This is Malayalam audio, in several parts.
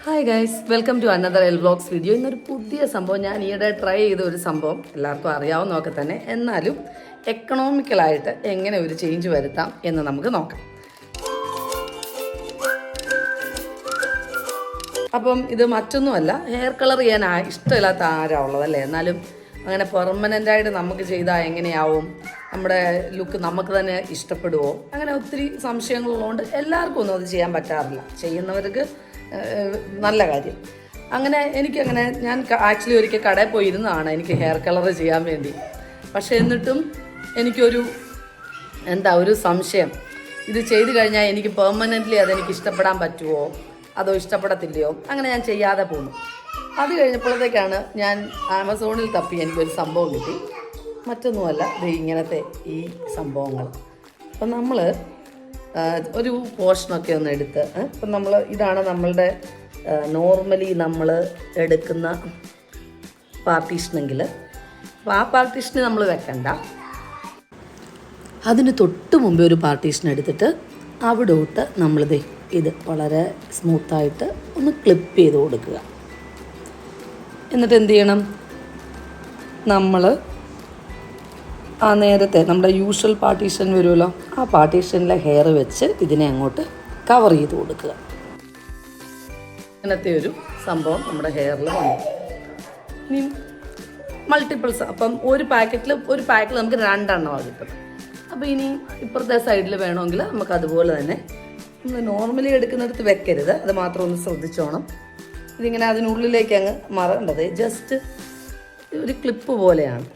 Hi guys, welcome to another L vlogs video. ഇന്നൊരു പുതിയ സംഭവം ഞാൻ ഈയിടെ ട്രൈ ചെയ്ത ഒരു സംഭവം എല്ലാവർക്കും അറിയാവുന്നതൊക്കെ തന്നെ, എന്നാലും എക്കണോമിക്കലായിട്ട് എങ്ങനെ ഒരു ചേഞ്ച് വരുത്താം എന്ന് നമുക്ക് നോക്കാം. അപ്പം ഇത് മറ്റൊന്നുമല്ല, ഹെയർ കളർ ചെയ്യാൻ ഇഷ്ടമില്ലാത്ത ആരാ ഉള്ളതല്ലേ. എന്നാലും അങ്ങനെ പെർമനൻ്റായിട്ട് നമുക്ക് ചെയ്താൽ എങ്ങനെയാവും, നമ്മുടെ ലുക്ക് നമുക്ക് തന്നെ ഇഷ്ടപ്പെടുമോ, അങ്ങനെ ഒത്തിരി സംശയങ്ങളുള്ളതുകൊണ്ട് എല്ലാവർക്കും ഒന്നും അത് ചെയ്യാൻ പറ്റാറില്ല. ചെയ്യുന്നവർക്ക് നല്ല കാര്യം. അങ്ങനെ എനിക്കങ്ങനെ ഞാൻ ആക്ച്വലി ഒരിക്കൽ കടയിൽ പോയിരുന്നതാണ് എനിക്ക് ഹെയർ കളർ ചെയ്യാൻ വേണ്ടി. പക്ഷേ എന്നിട്ടും എനിക്കൊരു ഒരു സംശയം, ഇത് ചെയ്ത് കഴിഞ്ഞാൽ എനിക്ക് പെർമനൻ്റ്ലി അതെനിക്ക് ഇഷ്ടപ്പെടാൻ പറ്റുമോ അതോ ഇഷ്ടപ്പെടത്തില്ലയോ. അങ്ങനെ ഞാൻ ചെയ്യാതെ പോന്നു. അത് കഴിഞ്ഞപ്പോഴത്തേക്കാണ് ഞാൻ ആമസോണിൽ തപ്പി എനിക്കൊരു സംഭവം കിട്ടി. മറ്റൊന്നുമല്ല, ഇത് ഇങ്ങനത്തെ ഈ സംഭവങ്ങൾ. അപ്പം നമ്മൾ ഒരു പോർഷനൊക്കെ ഒന്ന് എടുത്ത്, ഇപ്പം ഇതാണ് നമ്മളുടെ നോർമലി നമ്മൾ എടുക്കുന്ന പാർട്ടീഷനെങ്കിൽ, അപ്പോൾ ആ പാർട്ടീഷന് നമ്മൾ വെക്കണ്ട. അതിന് തൊട്ട് മുമ്പേ ഒരു പാർട്ടീഷൻ എടുത്തിട്ട് അവിടോട്ട് നമ്മളിത് ഇത് വളരെ സ്മൂത്തായിട്ട് ഒന്ന് ക്ലിപ്പ് ചെയ്ത് കൊടുക്കുക. എന്നിട്ട് എന്ത് ചെയ്യണം, നമ്മൾ ആ നേരത്തെ നമ്മുടെ യൂഷ്വൽ പാർട്ടീഷൻ വരുമല്ലോ, ആ പാർട്ടീഷനിലെ ഹെയർ വെച്ച് ഇതിനെ അങ്ങോട്ട് കവർ ചെയ്ത് കൊടുക്കുക. അങ്ങനത്തെ ഒരു സംഭവം നമ്മുടെ ഹെയറിൽ വന്നു. ഇനി മൾട്ടിപ്പിൾസ്, അപ്പം ഒരു പാക്കറ്റിൽ നമുക്ക് 2 എണ്ണമാണ് കിട്ടും. അപ്പോൾ ഇനി ഇപ്പുറത്തെ സൈഡിൽ വേണമെങ്കിൽ നമുക്ക് അതുപോലെ തന്നെ നമ്മൾ നോർമലി എടുക്കുന്നിടത്ത് വെക്കരുത്, അത് മാത്രം ഒന്ന് ശ്രദ്ധിച്ചോണം. ഇതിങ്ങനെ അതിനുള്ളിലേക്ക് അങ്ങ് മറണ്ടത്, ജസ്റ്റ് ഒരു ക്ലിപ്പ് പോലെയാണ്.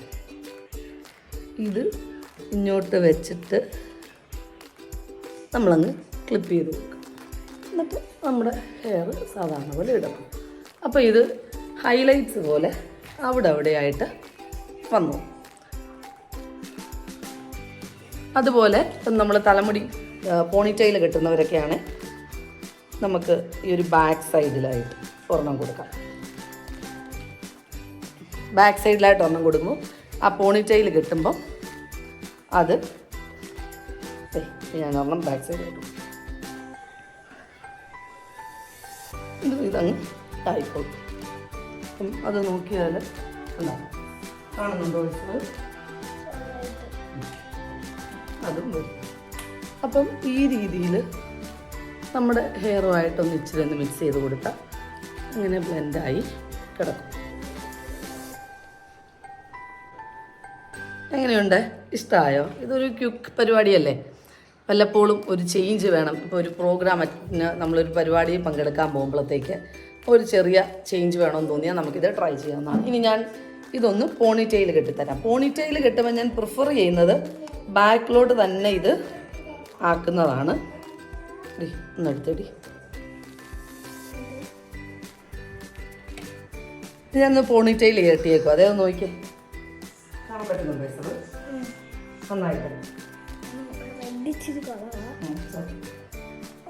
ഇത് ഇങ്ങോട്ട് വെച്ചിട്ട് നമ്മളങ്ങ് ക്ലിപ്പ് ചെയ്ത് കൊടുക്കും. എന്നിട്ട് നമ്മുടെ ഹെയർ സാധാരണ പോലെ ഇടണം. അപ്പോൾ ഇത് ഹൈലൈറ്റ്സ് പോലെ അവിടെയായിട്ട് വന്നു. അതുപോലെ നമ്മൾ തലമുടി പോണിറ്റെയിൽ കെട്ടുന്നവരൊക്കെയാണ് നമുക്ക് ഈ ഒരു ബാക്ക് സൈഡിലായിട്ട് ഒരെണ്ണം കൊടുക്കാം. ബാക്ക് സൈഡിലായിട്ട് ഒരെണ്ണം കൊടുക്കുമ്പോൾ ആ പോണിറ്റെയിൽ കിട്ടുമ്പം അത് ഞാൻ ഒരെണ്ണം ബാക്ക് സൈഡ് കിട്ടും. ഇതങ്ങ് ആയിക്കോളും. അപ്പം അത് നോക്കിയാൽ കാണുന്നുണ്ടോ അതും വരും. അപ്പം ഈ രീതിയിൽ നമ്മുടെ ഹെയറുമായിട്ടൊന്ന് ഇച്ചിരി ഒന്ന് മിക്സ് ചെയ്ത് കൊടുത്താൽ അങ്ങനെ ബ്ലെൻഡായി കിടക്കും. എങ്ങനെയുണ്ട്? ഇഷ്ടമായോ? ഇതൊരു ക്വിക്ക് പരിപാടിയല്ലേ, വല്ലപ്പോഴും ഒരു ചേഞ്ച് വേണം. ഇപ്പോൾ ഒരു പ്രോഗ്രാമിന് നമ്മളൊരു പരിപാടിയിൽ പങ്കെടുക്കാൻ പോകുമ്പോഴത്തേക്ക് ഒരു ചെറിയ ചേഞ്ച് വേണമെന്ന് തോന്നിയാൽ നമുക്കിത് ട്രൈ ചെയ്യാവുന്നതാണ്. ഇനി ഞാൻ ഇതൊന്ന് പോണിറ്റെയിൽ കെട്ടിത്തരാം. പോണിറ്റെയിൽ കെട്ടുമ്പോൾ ഞാൻ പ്രിഫർ ചെയ്യുന്നത് ബാക്കിലോട്ട് തന്നെ ഇത് ആക്കുന്നതാണ്. ഒന്നെടുത്തടി, ഞാനൊന്ന് പോണിറ്റെയിൽ കെട്ടിയേക്കും. അതേ ഒന്ന് നോക്കിയേ, കാണാൻ പറ്റുന്നുണ്ടോ? നന്നായിട്ട്.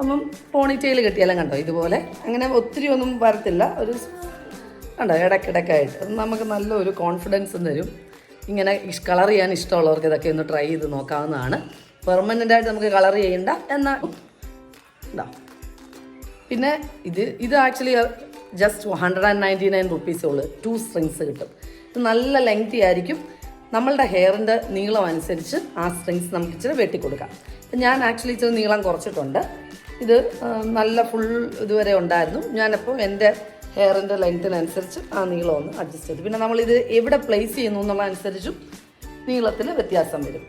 അപ്പം പോണിറ്റെയിൽ കെട്ടിയാലും കണ്ടോ ഇതുപോലെ, അങ്ങനെ ഒത്തിരി ഒന്നും വരത്തില്ല, ഒരു കണ്ടോ ഇടയ്ക്കിടയ്ക്കായിട്ട് നമുക്ക് നല്ലൊരു കോൺഫിഡൻസ് തരും. ഇങ്ങനെ കളർ ചെയ്യാൻ ഇഷ്ടമുള്ളവർക്ക് ഇതൊക്കെ ഒന്ന് ട്രൈ ചെയ്ത് നോക്കാവുന്നതാണ്. പെർമനൻ്റായിട്ട് നമുക്ക് കളർ ചെയ്യണ്ട എന്നാൽ ഇതാ. പിന്നെ ഇത് ആക്ച്വലി ജസ്റ്റ് 199 rupees ഉള്ളു. 2 strings കിട്ടും. ഇത് നല്ല ലെങ്തി ആയിരിക്കും. നമ്മളുടെ ഹെയറിൻ്റെ നീളം അനുസരിച്ച് ആ സ്ട്രിങ്സ് നമുക്ക് ഇച്ചിരി വെട്ടിക്കൊടുക്കാം. ഞാൻ ആക്ച്വലി ഇച്ചിരി നീളം കുറച്ചിട്ടുണ്ട്. ഇത് നല്ല ഫുൾ ഇതുവരെ ഉണ്ടായിരുന്നു. ഞാനപ്പോൾ എൻ്റെ ഹെയറിൻ്റെ ലെങ്ത്തിനനുസരിച്ച് ആ നീളം ഒന്ന് അഡ്ജസ്റ്റ് ചെയ്തു. പിന്നെ നമ്മളിത് എവിടെ പ്ലേസ് ചെയ്യുന്നു എന്നുള്ളതനുസരിച്ചും നീളത്തിൽ വ്യത്യാസം വരും.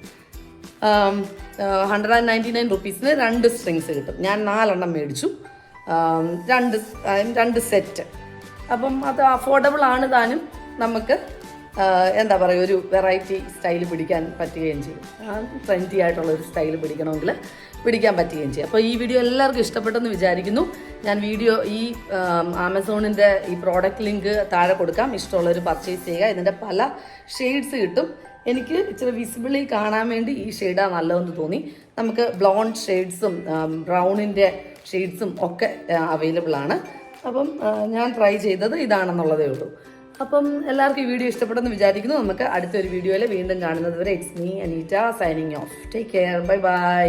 199 rupeesന് 2 strings കിട്ടും. ഞാൻ 4 എണ്ണം മേടിച്ചു, 2 സെറ്റ്. അപ്പം അത് അഫോർഡബിൾ ആണ് താനും. നമുക്ക് ഒരു വെറൈറ്റി സ്റ്റൈൽ പിടിക്കാൻ പറ്റുകയും ചെയ്യും. ട്രെൻഡി ആയിട്ടുള്ളൊരു സ്റ്റൈൽ പിടിക്കണമെങ്കിൽ പിടിക്കാൻ പറ്റുകയും ചെയ്യും. അപ്പോൾ ഈ വീഡിയോ എല്ലാവർക്കും ഇഷ്ടപ്പെട്ടെന്ന് വിചാരിക്കുന്നു. ഞാൻ ഈ ആമസോണിൻ്റെ ഈ പ്രോഡക്റ്റ് ലിങ്ക് താഴെ കൊടുക്കാം. ഇഷ്ടമുള്ളവർ പർച്ചേസ് ചെയ്യുക. ഇതിൻ്റെ പല ഷെയ്ഡ്സ് കിട്ടും. എനിക്ക് ഇച്ചിരി വിസിബിളി കാണാൻ വേണ്ടി ഈ ഷെയ്ഡാണ് നല്ലതെന്ന് തോന്നി. നമുക്ക് ബ്ലോണ്ട് ഷെയ്ഡ്സും ബ്രൗണിൻ്റെ ഷെയ്ഡ്സും ഒക്കെ അവൈലബിൾ ആണ്. അപ്പം ഞാൻ ട്രൈ ചെയ്തത് ഇതാണെന്നുള്ളതേ ഉള്ളൂ. അപ്പം എല്ലാവർക്കും ഈ വീഡിയോ ഇഷ്ടപ്പെട്ടെന്ന് വിചാരിക്കുന്നു. നമുക്ക് അടുത്തൊരു വീഡിയോയിൽ വീണ്ടും കാണുന്നത് വരെ it's me Aneeta signing off. Take care. Bye by.